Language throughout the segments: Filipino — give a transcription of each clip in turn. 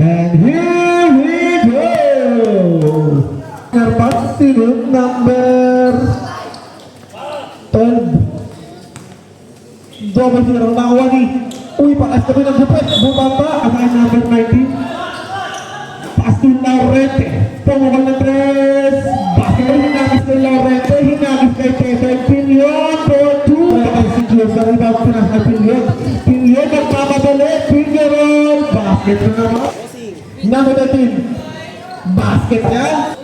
And here we go! Sinunod number 12. Double zero nakuha ni. Uy, pakas kami ng gupit. Bumaba. Assign number 19. Pass to Laurente. Pumukal ng 3. Basket. Hinagis kay Laurente. Hinagis kay Peter. Pilion for 2. Kaya si Diyos na rebound ko na sa Pilion. Pilion nagmamadali. Finger roll. Basket na naman. Number 13. Basket yan.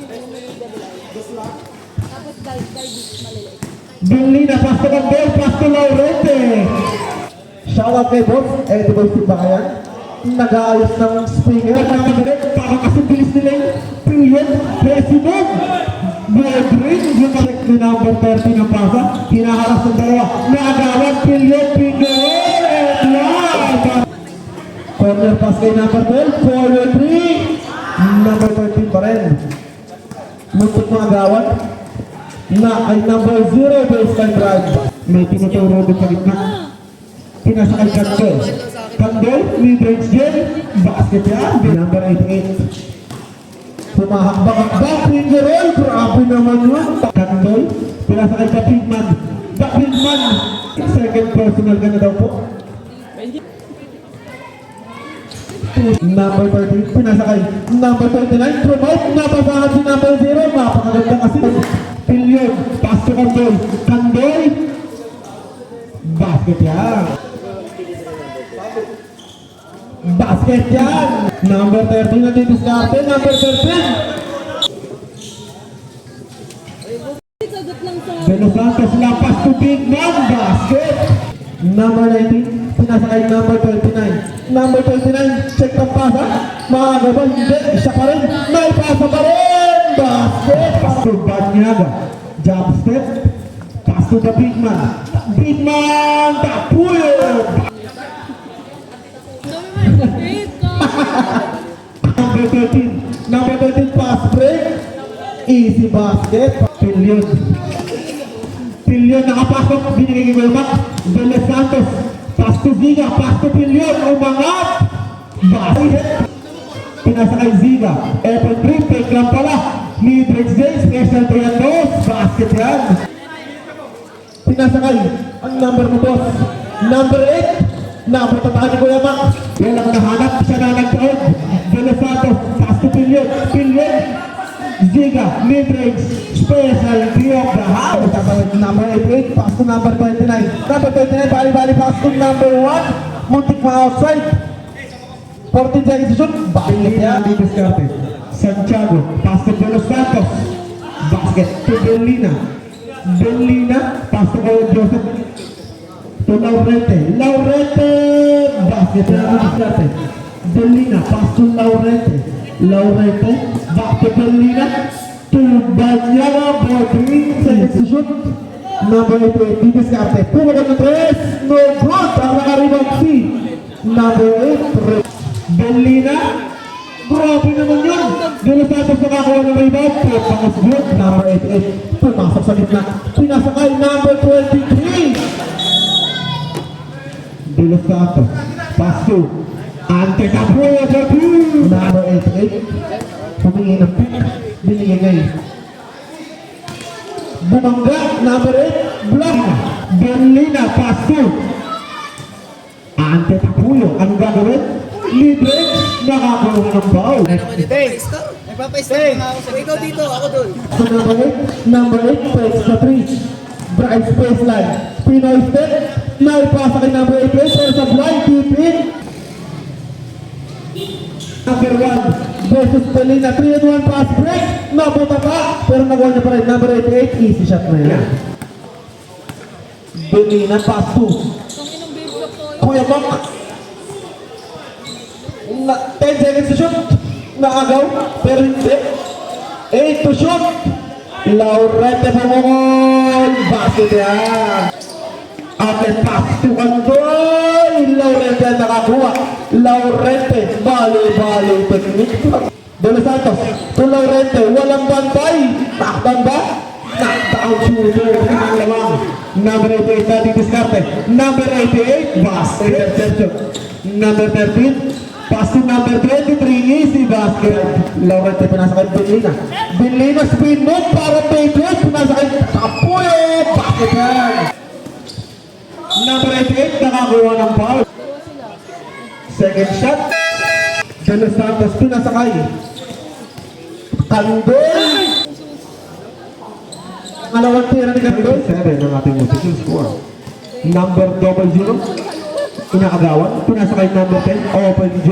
Bilina, pasto ng ball, pasto Laurente. Shoutout kay Boss, di ba yung bayan? Nag-aayos ng springer. Nagkakadirect, parang kasi bilis nila yung Pilion, President. Medrin, yung correct na number 30 ng pasa. Hinaharap ng dalawa. Naagawan, Pilion, Figueroa, and yan! Corner pass kay number 12, forward 3. Number 13 pa rin. Muntik mga agawan. Na ay number 0 baseline drive. May tinuturo doon sa gitna. Pinasa kay Kandol. Kandol, mid-range gel. Basket yan. Number 88. Pumahakbak-akbak. Finger roll. Grabe naman yun. Kandol. Pinasa kay Kapigman. Kapigman. Second personal ka na daw po. Number 13. Pinasa kay number 29. Promote. Napasahan si number 0. Napakaganda kasi. Pilion, pass to Kandol. Kandol, basket yan. Basket yan. Number 13 na didiskarte. Number 13. Beno Santos, lapas to Big Man. Basket. Number 19, pinasa kay number 29. Number 29, check ang pasa. Makagabal, hindi. Isa pa rin. May pasa pa rin. Basket. Pass to Banyaga. Jump step. Pass to the Big Man. Big Man. Tapuyo. Number 13. Number 13 pass break. Easy basket. Pilion. Pilion nakapasok. Binigay kay Wilmac. Bele Santos. Pass to Ziga. Pass to Pilion. Umangat. Basket. Pinasa kay Ziga. Open 3. Take lang pala. Mid-range day. Special 3 and dos. Basket yan. Pinasa kay ang number mo boss. Number 8. Number tataan ni Kuya Mac. Yan ang nahanap. Siya na nagtaon. Bele Santos. Pass to Pilion. Pilion. Ziga. Mid-range. Special 3 of the house. Number 88. Pass to number 29. Number 29. Bali-bali pass to number 1. Muntik pa outside. 14 seconds to shoot. Basket yan. Didiskarte. Santiago. Pass to Belo Santos. Basket to Belina. Belina. Pass to Joseph. To Laurente. Laurente. Basket yan. Didiskarte. Belina. Pass to Laurente. Laurente. Back to Belina. To Banyaga. 14 seconds to shoot. Number 88. Didiskarte. Pumagal ng 3. No good. Ang nakaribang si number 8. Belina. Grabe naman yun. Belo Santos nakakuha ng rebound. Pangas good. Number 88. Pumasok sa gitna. Pinasa kay number 23. Belo Santos. Pass to Ante Cabrera for 2. Number 88. Humingi ng pick. Binigay ngayon. Bumangga. Number 8. Block. Belina. Pass to Ante Cabrera. Anong gagawin? Libre, nakakaroon ng foul. Nagpapaistay nga ako sa ikaw dito, ako doon. So number 8, pace sa 3. Bright space line. Pinoy step. Naipasa kay number 8, pero sa blind deep in. Number 1 versus Belina. 3-1 pass break. Napunta pa, pero nagawa niya pa rin. Number 88, easy shot na yan. Belina pass 2. Kuya Bak. 10 seconds to shoot. Naagaw, pero hindi. 8 to shoot. Laurente pamungol. Basket yan. Amen pass to Kandol. Laurente ang nakakuha. Laurente. Bali-bali technique. Belo Santos. To Laurente. Walang bantay. Takban ba? Knockdown shooter. Number 88 na didiskarte. Number 88. Basket interception. Number 13. Pass to number 23, easy basket. Laurent, pinasa kay Benlina. Benlina spin move para Pedro. Pinasa kay Kapuyo. Basket yan. Number 88, nakakuha ng foul. Second shot. De Los Santos, pinasa kay Candol. Alawang tira ni Candol. 7 ang ating musical score. Number 00. Inakagawan. Pinasa kay number 10. Open J.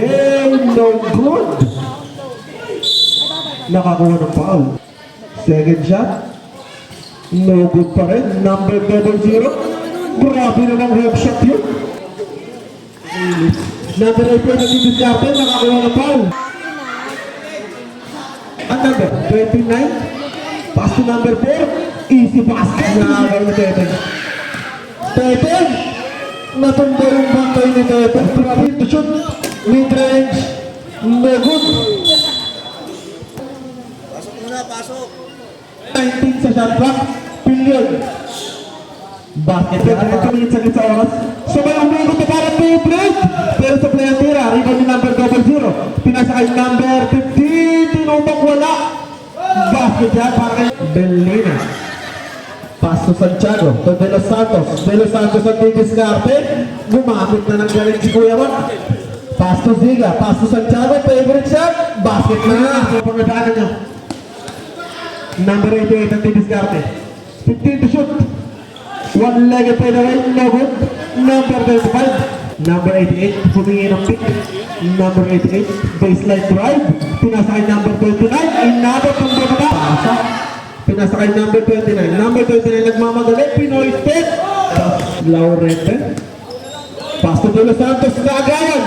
No good. Nakakuha ng foul. Second shot. No good pa rin. Number 00. Grabe namang hook shot yun. Number 8 po nag-diskarte. Nakakuha ng foul. Ang number 29. Pass to number 4. Easy basket. Nakagawa ni Teteng. Teteng. Natumba yung bangkay ni Teteng. Grabe to shoot. Mid-range. No good. Pasok muna, pasok. 19 sa shot clock. Pilyon. Basket. Ito minutes saglit sa oras. So may umikot na parang mid-range. Pero sa play ang tira. Rebound ni number 00. Pinasa kay number 15. Tinubak wala. Basket yan para kay Benlina. Pass to Santiago, to De Los Santos. De Los Santos ang didiskarte. Gumamit na ng galing si Kuya Juan. Pass to Ziga, pass to Santiago. Favorite shot, basket na. So pagkadaanan niya. Number 88 ang didiskarte. 15 to shoot. One-legged play away, no good. Number 35. Number 88, humingi ng pick. Number 88, baseline drive. Pinasa kay number 29. Inabot ang bababa. Pasa. Pinasa kay number 29. Number 29 nagmamadali. Pinoy State. Laurente. Pass to De Los Santos na agawan.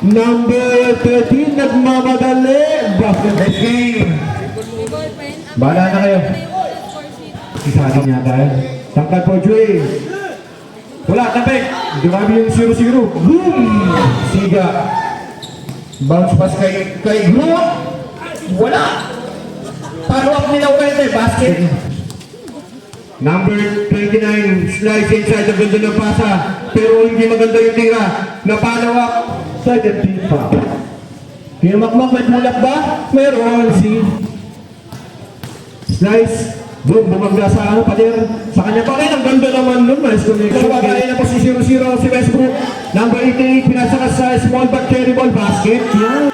Number 13 nagmamadali. Basket game. Bahala na kayo. Isagin niya tayo. Tangkad po, Joey. Wala, tapik. Dumami yung 0-0. Boom! Siga. Bounce pass kay Group. Wala. Follow up ni Laurente. Basket. Number 29. Slice inside. Ang ganda ng pasa. Pero hindi maganda yung tira. Na-follow up. Second team foul. Kaya Makmak, may mulak ba? Meron. Si Slice. Boom, bumagla sa ano, pader. Sa kanya pa rin, ang ganda naman nun. Nice connection. Kabagay na po si 0-0 si Westbrook. Number 88, pinasa sa small but carry ball basket. Yan.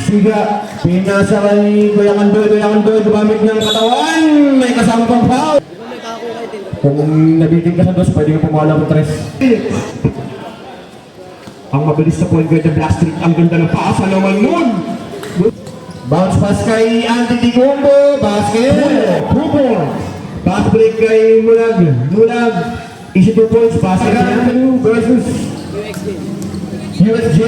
Siga, pinasa kay Kuya Kandoy. Kuya Kandoy, gumamit niyang katawan. May kasama pang foul. Kung nabitin ka sa dos, pwede ka pumala ng 3. Ang mabilis sa point guard ng Black Street. Ang ganda ng pasa naman nun. Bounce pass kay Andy Tigombo, basket. Pupor. Pass break kay Mulag. Mulag. Easy 2 points. Basket yan. Versus USJ.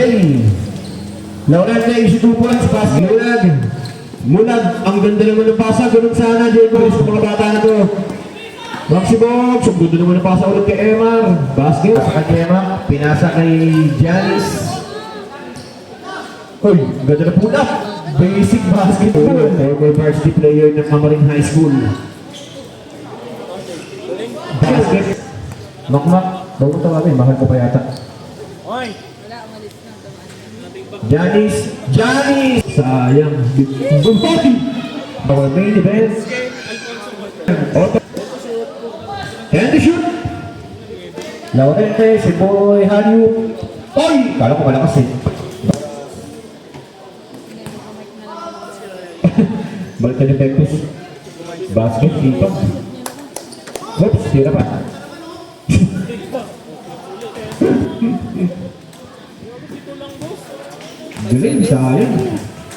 Laurente, easy 2 points. Basket. Mulag. Mulag. Ang ganda naman ng pasa. Ganun sana, Diego. Sa mga bata na to. Maxi Box. Ang ganda naman ng pasa ulit kay Emar. Basket. Sa kay Emar. Pinasa kay Janice. Uy, ang ganda na pull up. Basic basketball. Former varsity player ng Mamaring High School. Basket. Makmak. Bago tawagin, mahal ko pa yata. Janice. Janice! Sayang. Bumbati! Our main event. Auto. And the shoot! Laurente, si Boy Hanyu. Oy! Kala ko malakas eh. Balikan yung Pectus. Basket, ipag. Oops, tira pa. Galing, sayang.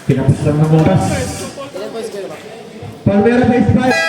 Pinapos lang ng oras. Palmera face 5.